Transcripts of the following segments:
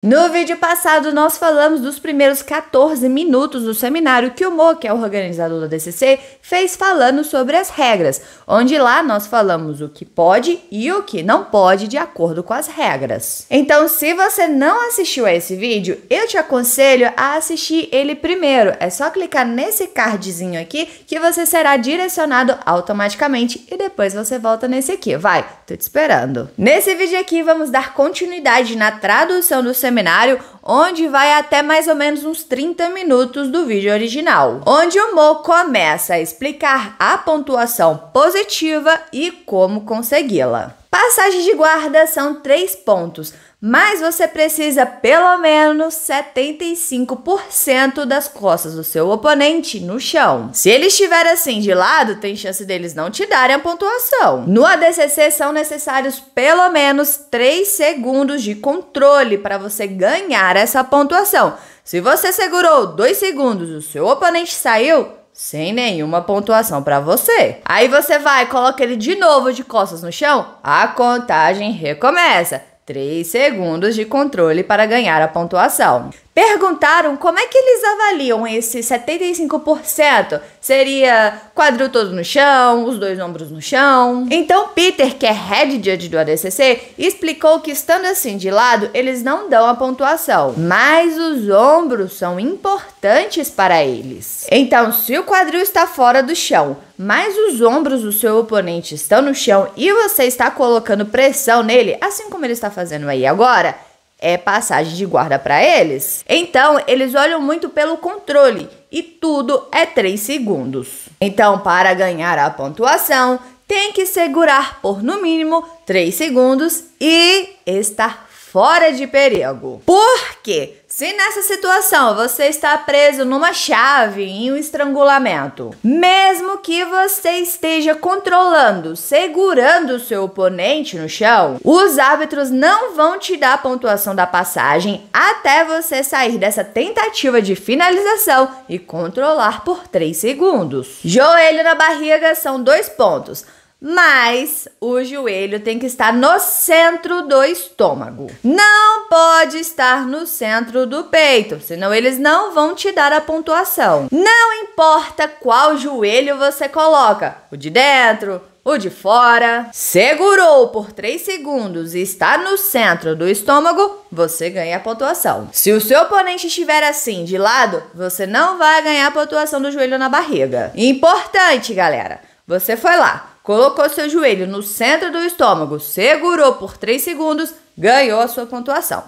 No vídeo passado, nós falamos dos primeiros 14 minutos do seminário que o Mo, que é o organizador da DCC, fez falando sobre as regras, onde lá nós falamos o que pode e o que não pode de acordo com as regras. Então, se você não assistiu a esse vídeo, eu te aconselho a assistir ele primeiro. É só clicar nesse cardzinho aqui que você será direcionado automaticamente e depois você volta nesse aqui. Vai, tô te esperando. Nesse vídeo aqui, vamos dar continuidade na tradução do seminário, onde vai até mais ou menos uns 30 minutos do vídeo original, onde o Mo começa a explicar a pontuação positiva e como consegui-la. Passagem de guarda são 3 pontos, mas você precisa pelo menos 75% das costas do seu oponente no chão. Se ele estiver assim de lado, tem chance deles não te darem a pontuação. No ADCC são necessários pelo menos 3 segundos de controle para você ganhar essa pontuação. Se você segurou 2 segundos e o seu oponente saiu, sem nenhuma pontuação para você. Aí você vai, coloca ele de novo de costas no chão, a contagem recomeça. 3 segundos de controle para ganhar a pontuação. Perguntaram como é que eles avaliam esse 75%? Seria quadril todo no chão, os 2 ombros no chão? Então Peter, que é Head Judge do ADCC, explicou que estando assim de lado, eles não dão a pontuação, mas os ombros são importantes para eles. Então, se o quadril está fora do chão, mas os ombros do seu oponente estão no chão e você está colocando pressão nele, assim como ele está fazendo aí agora, é passagem de guarda para eles. Então, eles olham muito pelo controle e tudo é 3 segundos. Então, para ganhar a pontuação, tem que segurar por no mínimo 3 segundos e estar fora de perigo. Por quê? Se nessa situação você está preso numa chave em um estrangulamento, mesmo que você esteja controlando, segurando o seu oponente no chão, os árbitros não vão te dar a pontuação da passagem até você sair dessa tentativa de finalização e controlar por 3 segundos. Joelho na barriga são 2 pontos. Mas o joelho tem que estar no centro do estômago. Não pode estar no centro do peito, senão eles não vão te dar a pontuação. Não importa qual joelho você coloca, o de dentro, o de fora. Segurou por 3 segundos e está no centro do estômago, você ganha a pontuação. Se o seu oponente estiver assim, de lado, você não vai ganhar a pontuação do joelho na barriga. Importante, galera. Você foi lá, colocou seu joelho no centro do estômago, segurou por 3 segundos, ganhou a sua pontuação.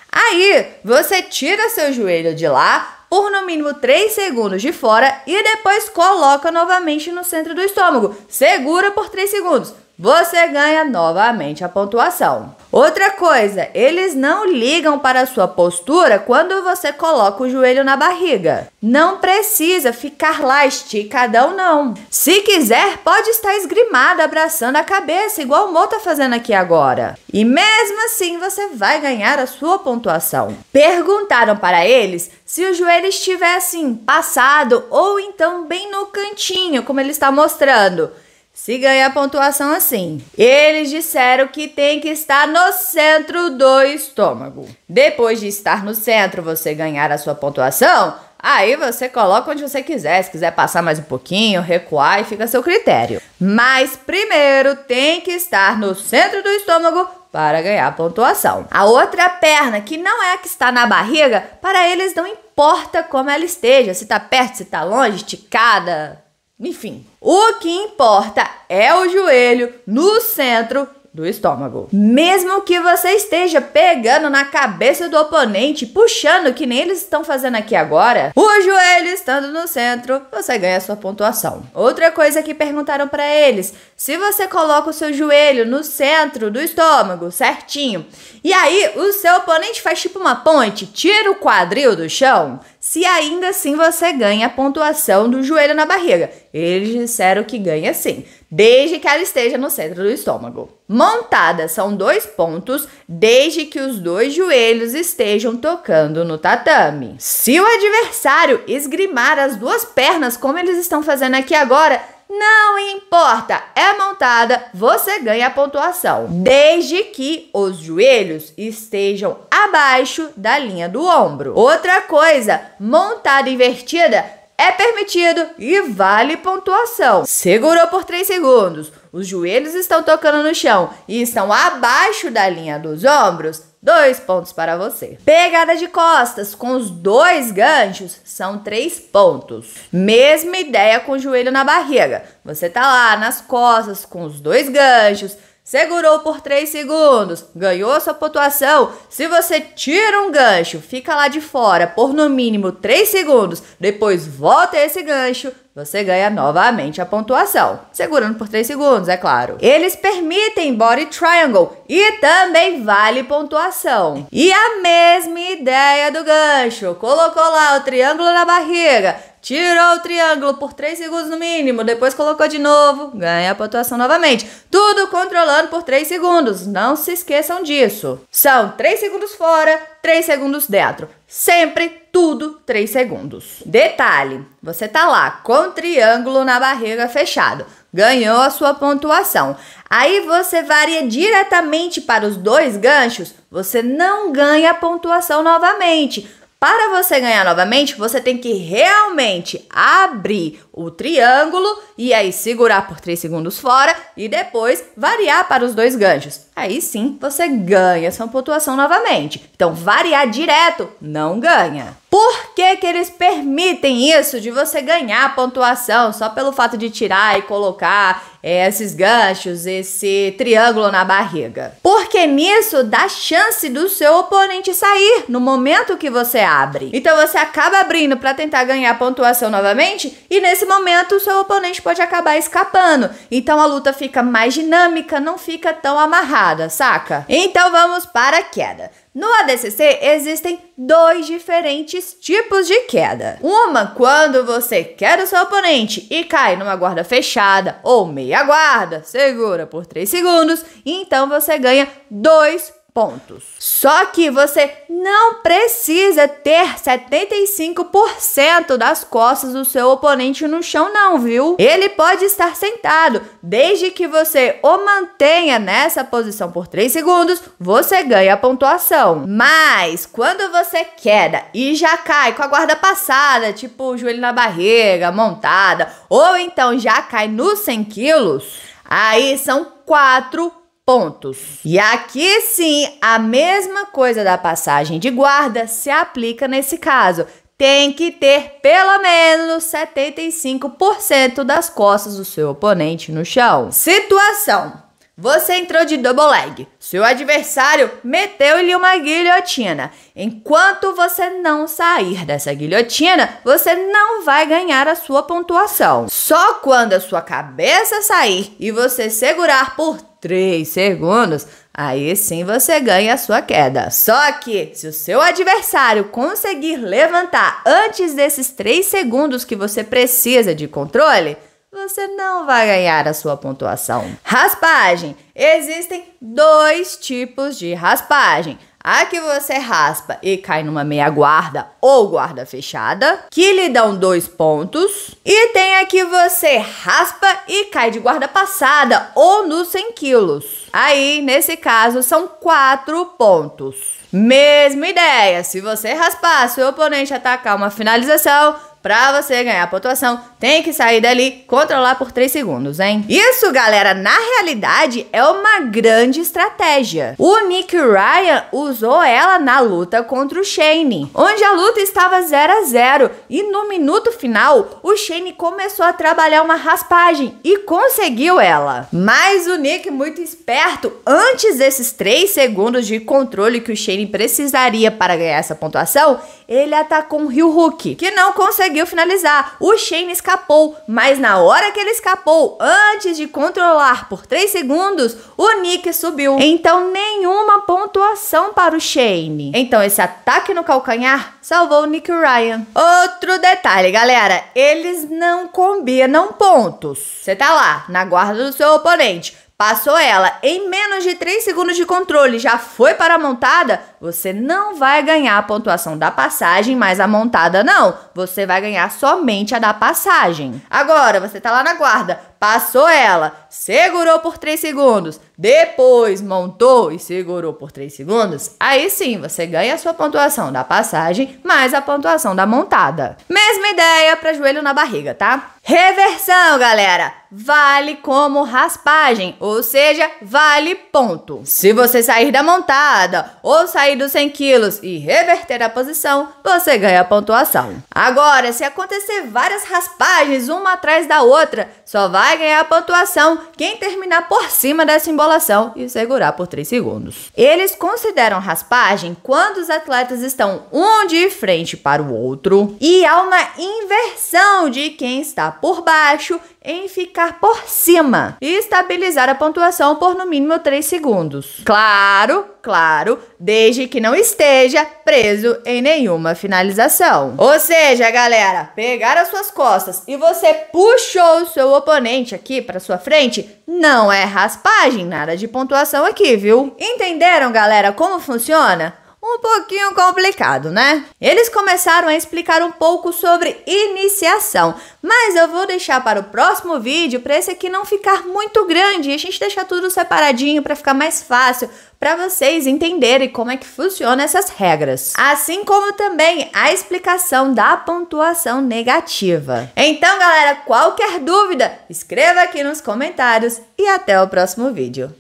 Aí, você tira seu joelho de lá por no mínimo 3 segundos de fora e depois coloca novamente no centro do estômago. Segura por 3 segundos. Você ganha novamente a pontuação. Outra coisa, eles não ligam para a sua postura quando você coloca o joelho na barriga. Não precisa ficar lá esticadão, não. Se quiser, pode estar esgrimado, abraçando a cabeça, igual o Mo tá fazendo aqui agora. E mesmo assim, você vai ganhar a sua pontuação. Perguntaram para eles se o joelho estiver assim, passado, ou então bem no cantinho, como ele está mostrando. Se ganha a pontuação assim. Eles disseram que tem que estar no centro do estômago. Depois de estar no centro, você ganhar a sua pontuação, aí você coloca onde você quiser. Se quiser passar mais um pouquinho, recuar, e fica a seu critério. Mas primeiro tem que estar no centro do estômago para ganhar a pontuação. A outra perna, que não é a que está na barriga, para eles não importa como ela esteja. Se está perto, se está longe, esticada, enfim. O que importa é o joelho no centro do estômago. Mesmo que você esteja pegando na cabeça do oponente, puxando, que nem eles estão fazendo aqui agora, o joelho estando no centro, você ganha a sua pontuação. Outra coisa que perguntaram para eles, se você coloca o seu joelho no centro do estômago, certinho, e aí o seu oponente faz tipo uma ponte, tira o quadril do chão, se ainda assim você ganha a pontuação do joelho na barriga. Eles disseram que ganha sim, desde que ela esteja no centro do estômago. Montada são 2 pontos, desde que os 2 joelhos estejam tocando no tatame. Se o adversário esgrimar as 2 pernas, como eles estão fazendo aqui agora, não importa, é montada, você ganha a pontuação, desde que os joelhos estejam abaixo da linha do ombro. Outra coisa, montada invertida é permitido e vale pontuação. Segurou por 3 segundos, os joelhos estão tocando no chão e estão abaixo da linha dos ombros, 2 pontos para você. Pegada de costas com os 2 ganchos são 3 pontos. Mesma ideia com o joelho na barriga. Você tá lá nas costas com os 2 ganchos, segurou por 3 segundos, ganhou a sua pontuação. Se você tira um gancho, fica lá de fora por no mínimo 3 segundos, depois volta esse gancho, você ganha novamente a pontuação. Segurando por 3 segundos, é claro. Eles permitem body triangle e também vale pontuação. E a mesma ideia do gancho. Colocou lá o triângulo na barriga, tirou o triângulo por 3 segundos no mínimo, depois colocou de novo, ganha a pontuação novamente. Tudo controlando por 3 segundos, não se esqueçam disso. São 3 segundos fora, 3 segundos dentro. Sempre tudo 3 segundos. Detalhe, você tá lá com o triângulo na barriga fechado, ganhou a sua pontuação. Aí você varia diretamente para os 2 ganchos, você não ganha a pontuação novamente. Para você ganhar novamente, você tem que realmente abrir o triângulo e aí segurar por 3 segundos fora e depois variar para os 2 ganchos. Aí sim, você ganha sua pontuação novamente. Então, variar direto não ganha. Por que que eles permitem isso de você ganhar a pontuação só pelo fato de tirar e colocar esses ganchos, esse triângulo na barriga? Porque nisso dá chance do seu oponente sair no momento que você abre. Então você acaba abrindo para tentar ganhar a pontuação novamente e nesse momento o seu oponente pode acabar escapando. Então a luta fica mais dinâmica, não fica tão amarrada, saca? Então vamos para a queda. No ADCC existem 2 diferentes tipos de queda. Uma quando você queda o seu oponente e cai numa guarda fechada ou meia guarda, segura por 3 segundos, então você ganha 2 pontos. Só que você não precisa ter 75% das costas do seu oponente no chão não, viu? Ele pode estar sentado, desde que você o mantenha nessa posição por 3 segundos, você ganha a pontuação. Mas quando você queda e já cai com a guarda passada, tipo o joelho na barriga, montada, ou então já cai nos 100 quilos, aí são 4 pontos. E aqui sim, a mesma coisa da passagem de guarda se aplica nesse caso. Tem que ter pelo menos 75% das costas do seu oponente no chão. Situação: você entrou de double leg, seu adversário meteu-lhe uma guilhotina. Enquanto você não sair dessa guilhotina, você não vai ganhar a sua pontuação. Só quando a sua cabeça sair e você segurar por 3 segundos, aí sim você ganha a sua queda. Só que se o seu adversário conseguir levantar antes desses 3 segundos que você precisa de controle, você não vai ganhar a sua pontuação. Raspagem. Existem 2 tipos de raspagem. A que você raspa e cai numa meia guarda ou guarda fechada, que lhe dão 2 pontos. E tem a que você raspa e cai de guarda passada ou nos 100 quilos. Aí, nesse caso, são 4 pontos. Mesma ideia, se você raspar, seu oponente atacar uma finalização, pra você ganhar a pontuação, tem que sair dali, controlar por 3 segundos, hein? Isso, galera, na realidade, é uma grande estratégia. O Nick Ryan usou ela na luta contra o Shane, onde a luta estava 0-0 e no minuto final, o Shane começou a trabalhar uma raspagem e conseguiu ela. Mas o Nick, muito esperto, antes desses 3 segundos de controle que o Shane precisaria para ganhar essa pontuação, ele atacou um heel hook, que não conseguiu finalizar. O Shane escapou, mas na hora que ele escapou, antes de controlar por 3 segundos, o Nick subiu. Então, nenhuma pontuação para o Shane. Então, esse ataque no calcanhar salvou o Nick Ryan. Outro detalhe, galera, eles não combinam pontos. Você tá lá, na guarda do seu oponente, passou ela em menos de 3 segundos de controle, já foi para a montada, você não vai ganhar a pontuação da passagem, mas a montada não. Você vai ganhar somente a da passagem. Agora, você tá lá na guarda, passou ela, segurou por 3 segundos, depois montou e segurou por 3 segundos, aí sim, você ganha a sua pontuação da passagem, mais a pontuação da montada. Mesma ideia para joelho na barriga, tá? Reversão, galera, vale como raspagem, ou seja, vale ponto. Se você sair da montada ou sair dos 100 quilos e reverter a posição, você ganha a pontuação. Agora, se acontecer várias raspagens uma atrás da outra, só vai ganhar a pontuação quem terminar por cima dessa embolação e segurar por 3 segundos. Eles consideram raspagem quando os atletas estão um de frente para o outro e há uma inversão de quem está por baixo em ficar por cima e estabilizar a pontuação por no mínimo 3 segundos. Claro, desde que não esteja preso em nenhuma finalização. Ou seja, galera, pegar as suas costas e você puxou o seu oponente aqui para sua frente, não é raspagem, nada de pontuação aqui, viu? Entenderam, galera, como funciona? Um pouquinho complicado, né? Eles começaram a explicar um pouco sobre iniciação, mas eu vou deixar para o próximo vídeo para esse aqui não ficar muito grande e a gente deixar tudo separadinho para ficar mais fácil para vocês entenderem como é que funciona essas regras. Assim como também a explicação da pontuação negativa. Então, galera, qualquer dúvida, escreva aqui nos comentários e até o próximo vídeo.